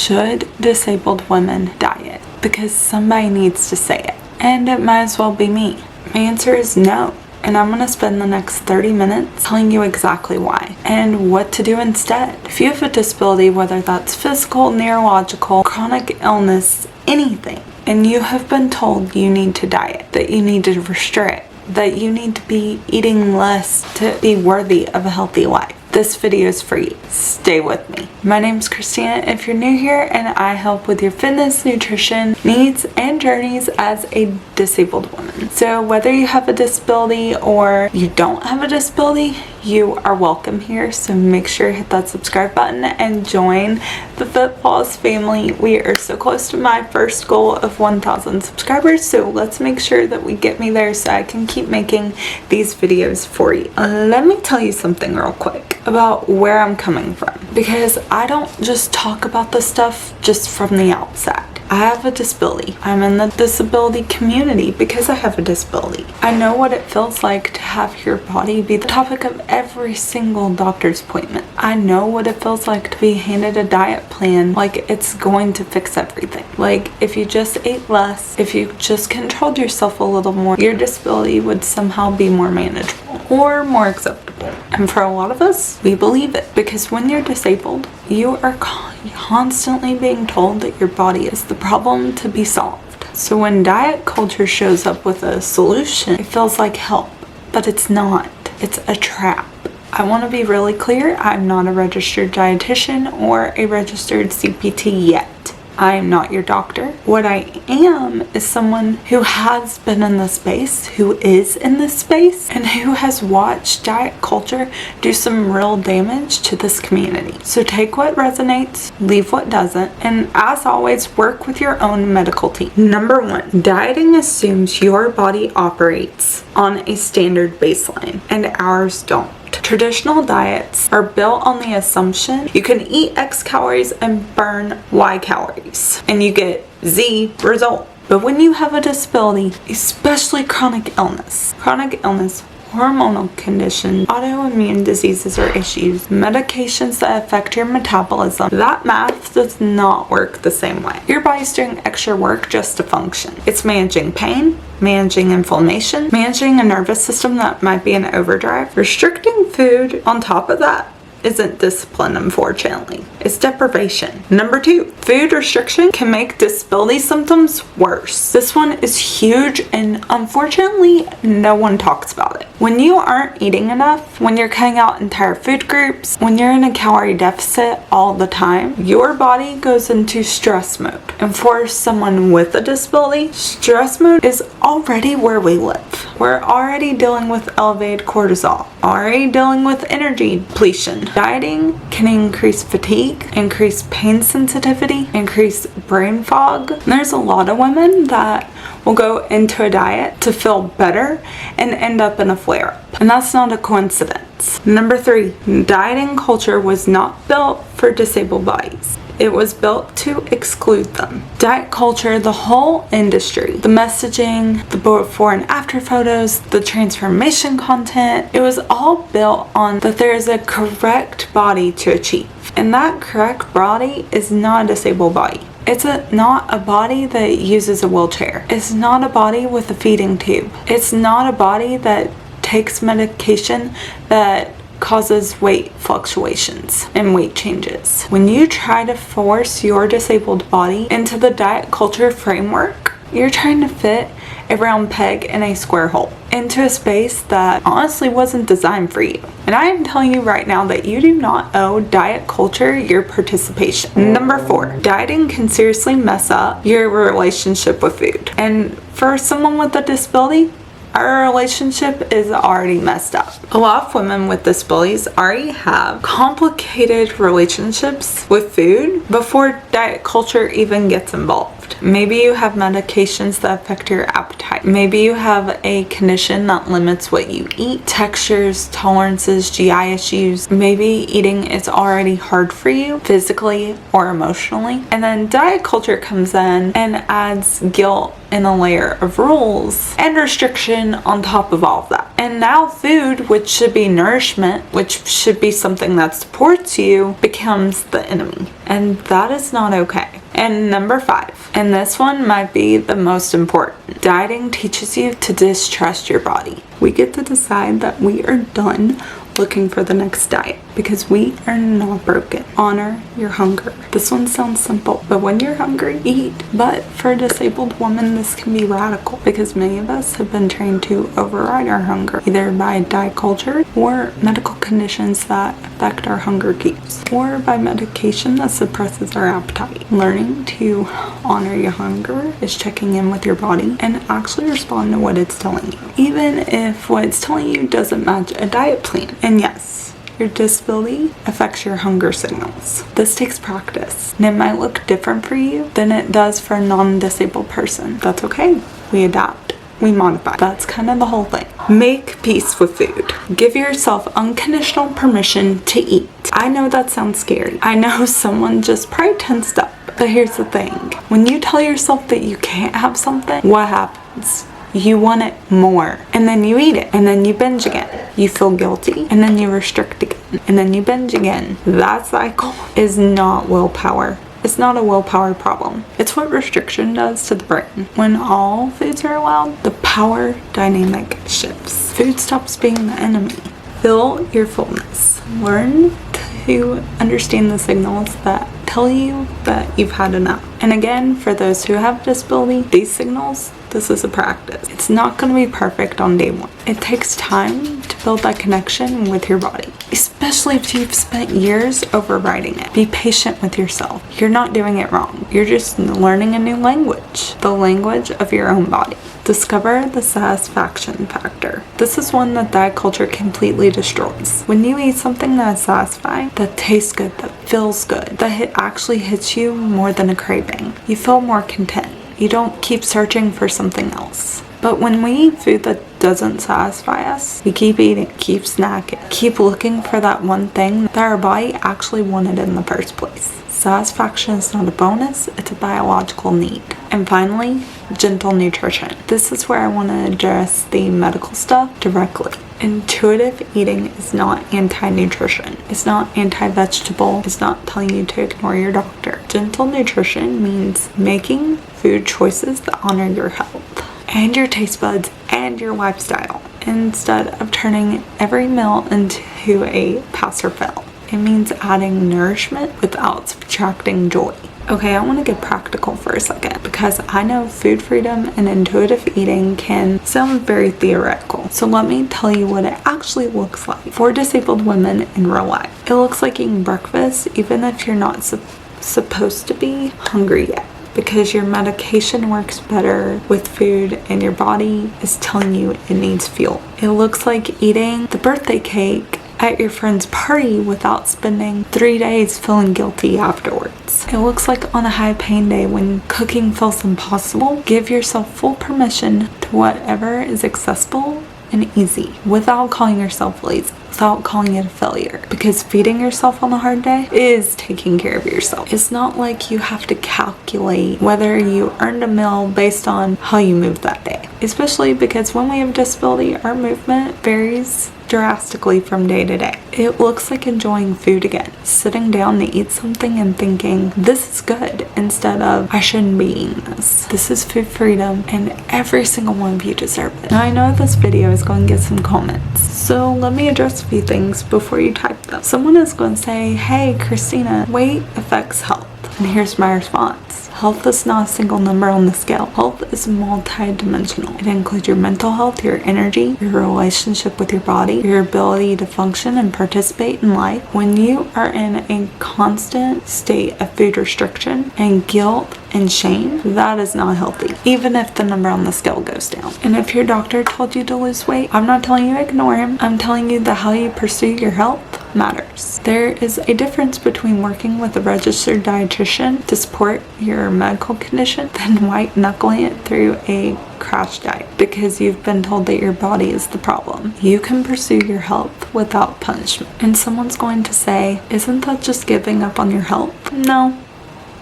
should disabled women diet? Because somebody needs to say it. And it might as well be me. My answer is no. And I'm going to spend the next 30 minutes telling you exactly why and what to do instead. If you have a disability, whether that's physical, neurological, chronic illness, anything, and you have been told you need to diet, that you need to restrict, that you need to be eating less to be worthy of a healthy life, this video is for you. Stay with me. My name is Christina if you're new here, and I help with your fitness, nutrition, needs, and journeys as a disabled woman. So whether you have a disability or you don't have a disability, you are welcome here. So make sure to hit that subscribe button and join the Fitfalls family. We are so close to my first goal of 1,000 subscribers, so let's make sure that we get me there so I can keep making these videos for you. Let me tell you something real quick about where I'm coming from, because I don't just talk about this stuff just from the outset. I have a disability. I'm in the disability community because I have a disability. I know what it feels like to have your body be the topic of every single doctor's appointment. I know what it feels like to be handed a diet plan like it's going to fix everything. Like if you just ate less, if you just controlled yourself a little more, your disability would somehow be more manageable or more acceptable. And for a lot of us, we believe it, because when you're disabled, you are constantly being told that your body is the problem to be solved. So when diet culture shows up with a solution, it feels like help, but it's not. It's a trap. I want to be really clear, I'm not a registered dietitian or a registered CPT yet. I am not your doctor. What I am is someone who has been in this space, who is in this space, and who has watched diet culture do some real damage to this community. So take what resonates, leave what doesn't, and as always, work with your own medical team. Number 1, dieting assumes your body operates on a standard baseline, and ours don't. Traditional diets are built on the assumption you can eat X calories and burn Y calories, and you get Z result. But when you have a disability, especially chronic illness, hormonal conditions, autoimmune diseases or issues, medications that affect your metabolism, that math does not work the same way. Your body's doing extra work just to function. It's managing pain, managing inflammation, managing a nervous system that might be in overdrive. Restricting food on top of that isn't discipline, unfortunately. It's deprivation. Number 2, food restriction can make disability symptoms worse. This one is huge, and unfortunately, no one talks about it. When you aren't eating enough, when you're cutting out entire food groups, when you're in a calorie deficit all the time, your body goes into stress mode. And for someone with a disability, stress mode is already where we live. We're already dealing with elevated cortisol, already dealing with energy depletion. Dieting can increase fatigue, increase pain sensitivity, increase brain fog. And there's a lot of women that will go into a diet to feel better and end up in a flare-up. And that's not a coincidence. Number 3, dieting culture was not built for disabled bodies. It was built to exclude them. Diet culture, the whole industry, the messaging, the before and after photos, the transformation content, it was all built on that there is a correct body to achieve. And that correct body is not a disabled body. It's not a body that uses a wheelchair. It's not a body with a feeding tube. It's not a body that takes medication that causes weight fluctuations and weight changes. When you try to force your disabled body into the diet culture framework, you're trying to fit a round peg in a square hole into a space that honestly wasn't designed for you. And I am telling you right now that you do not owe diet culture your participation. Number 4, dieting can seriously mess up your relationship with food. And for someone with a disability, our relationship is already messed up. A lot of women with disabilities already have complicated relationships with food before diet culture even gets involved. Maybe you have medications that affect your appetite. Maybe you have a condition that limits what you eat, textures, tolerances, GI issues. Maybe eating is already hard for you physically or emotionally. And then diet culture comes in and adds guilt and a layer of rules and restriction on top of all of that. And now food, which should be nourishment, which should be something that supports you, becomes the enemy. And that is not okay. And number 5, and this one might be the most important. Dieting teaches you to distrust your body. We get to decide that we are done looking for the next diet because we are not broken. Honor your hunger. This one sounds simple, but when you're hungry, eat. But for a disabled woman, this can be radical because many of us have been trained to override our hunger, either by diet culture or medical conditions that affect our hunger cues, or by medication that suppresses our appetite. Learning to honor your hunger is checking in with your body and actually respond to what it's telling you, even if what it's telling you doesn't match a diet plan. And yes, your disability affects your hunger signals. This takes practice, and it might look different for you than it does for a non-disabled person. That's okay. We adapt. We modify. That's kind of the whole thing. Make peace with food. Give yourself unconditional permission to eat. I know that sounds scary. I know someone just probably tensed up. But here's the thing. When you tell yourself that you can't have something, what happens? You want it more, and then you eat it, and then you binge again. You feel guilty, and then you restrict again, and then you binge again. That cycle is not willpower. It's not a willpower problem. It's what restriction does to the brain. When all foods are allowed, the power dynamic shifts. Food stops being the enemy. Fill your fullness. Learn to understand the signals that tell you that you've had enough. And again, for those who have disability, these signals, this is a practice. It's not going to be perfect on day one. It takes time to build that connection with your body, especially if you've spent years overriding it. Be patient with yourself. You're not doing it wrong. You're just learning a new language, the language of your own body. Discover the satisfaction factor. This is one that diet culture completely destroys. When you eat something that is satisfying, that tastes good, that feels good, that it actually hits you more than a craving, you feel more content. You don't keep searching for something else. But when we eat food that doesn't satisfy us, we keep eating, keep snacking, keep looking for that one thing that our body actually wanted in the first place. Satisfaction is not a bonus, it's a biological need. And finally, gentle nutrition. This is where I want to address the medical stuff directly. Intuitive eating is not anti-nutrition. It's not anti-vegetable. It's not telling you to ignore your doctor. Gentle nutrition means making food choices that honor your health and your taste buds and your lifestyle instead of turning every meal into a pass or fail. It means adding nourishment without subtracting joy. Okay, I want to get practical for a second because I know food freedom and intuitive eating can sound very theoretical. So let me tell you what it actually looks like for disabled women in real life. It looks like eating breakfast even if you're not supposed to be hungry yet, because your medication works better with food and your body is telling you it needs fuel. It looks like eating the birthday cake at your friend's party without spending 3 days feeling guilty afterwards. It looks like on a high pain day when cooking feels impossible, give yourself full permission to whatever is accessible and easy without calling yourself lazy, without calling it a failure, because feeding yourself on a hard day is taking care of yourself. It's not like you have to calculate whether you earned a meal based on how you moved that day, especially because when we have disability, our movement varies drastically from day to day. It looks like enjoying food again, sitting down to eat something and thinking, this is good, instead of, I shouldn't be eating this. This is food freedom and every single one of you deserve it. Now I know this video is going to get some comments, so let me address a few things before you type them. Someone is going to say, hey Christina, weight affects health. And here's my response. Health is not a single number on the scale. Health is multi-dimensional. It includes your mental health, your energy, your relationship with your body, your ability to function and participate in life. When you are in a constant state of food restriction and guilt and shame, that is not healthy, even if the number on the scale goes down. And if your doctor told you to lose weight, I'm not telling you ignore him. I'm telling you that how you pursue your health matters. There is a difference between working with a registered dietitian to support your medical condition than white knuckling it through a crash diet because you've been told that your body is the problem. You can pursue your health without punishment. And someone's going to say, isn't that just giving up on your health? No.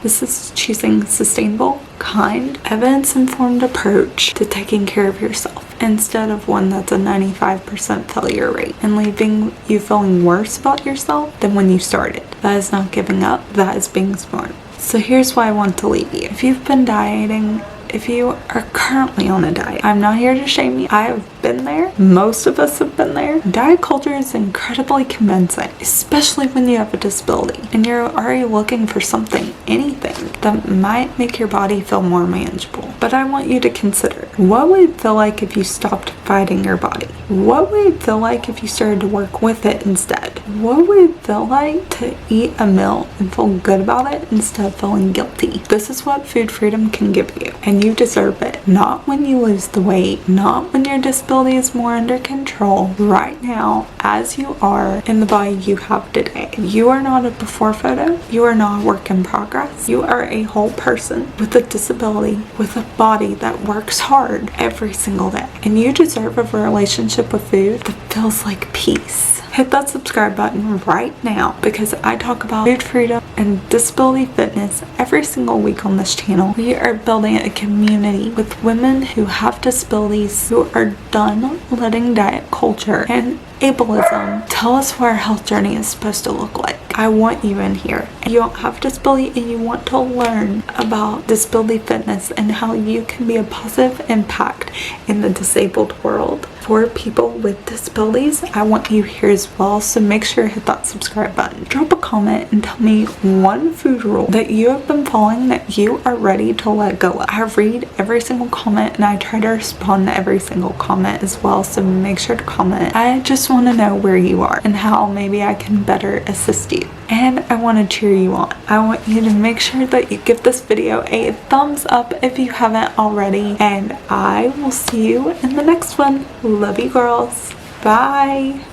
This is choosing sustainable, kind, evidence-informed approach to taking care of yourself instead of one that's a 95% failure rate and leaving you feeling worse about yourself than when you started. That is not giving up. That is being smart. So here's why I want to leave you. If you've been dieting, if you are currently on a diet, I'm not here to shame you. I have been there. Most of us have been there. Diet culture is incredibly convincing, especially when you have a disability and you're already looking for something, anything that might make your body feel more manageable. But I want you to consider, what would it feel like if you stopped fighting your body? What would it feel like if you started to work with it instead? What would it feel like to eat a meal and feel good about it instead of feeling guilty? This is what food freedom can give you, and you deserve it. Not when you lose the weight, not when your disability is more under control. Right now, as you are in the body you have today, you are not a before photo. You are not a work in progress. You are a whole person with a disability, with a body that works hard every single day. And you deserve a relationship with food that feels like peace. Hit that subscribe button right now because I talk about food freedom and disability fitness every single week on this channel. We are building a community with women who have disabilities who are done letting diet culture and ableism tell us what our health journey is supposed to look like. I want you in here. You don't have a disability and you want to learn about disability fitness and how you can be a positive impact in the disabled world. For people with disabilities, I want you here as well, so make sure to hit that subscribe button. Drop a comment and tell me one food rule that you have been following that you are ready to let go of. I read every single comment and I try to respond to every single comment as well, so make sure to comment. I just want to know where you are and how maybe I can better assist you. And I want to cheer you on. I want you to make sure that you give this video a thumbs up if you haven't already, and I will see you in the next one. Love you girls. Bye.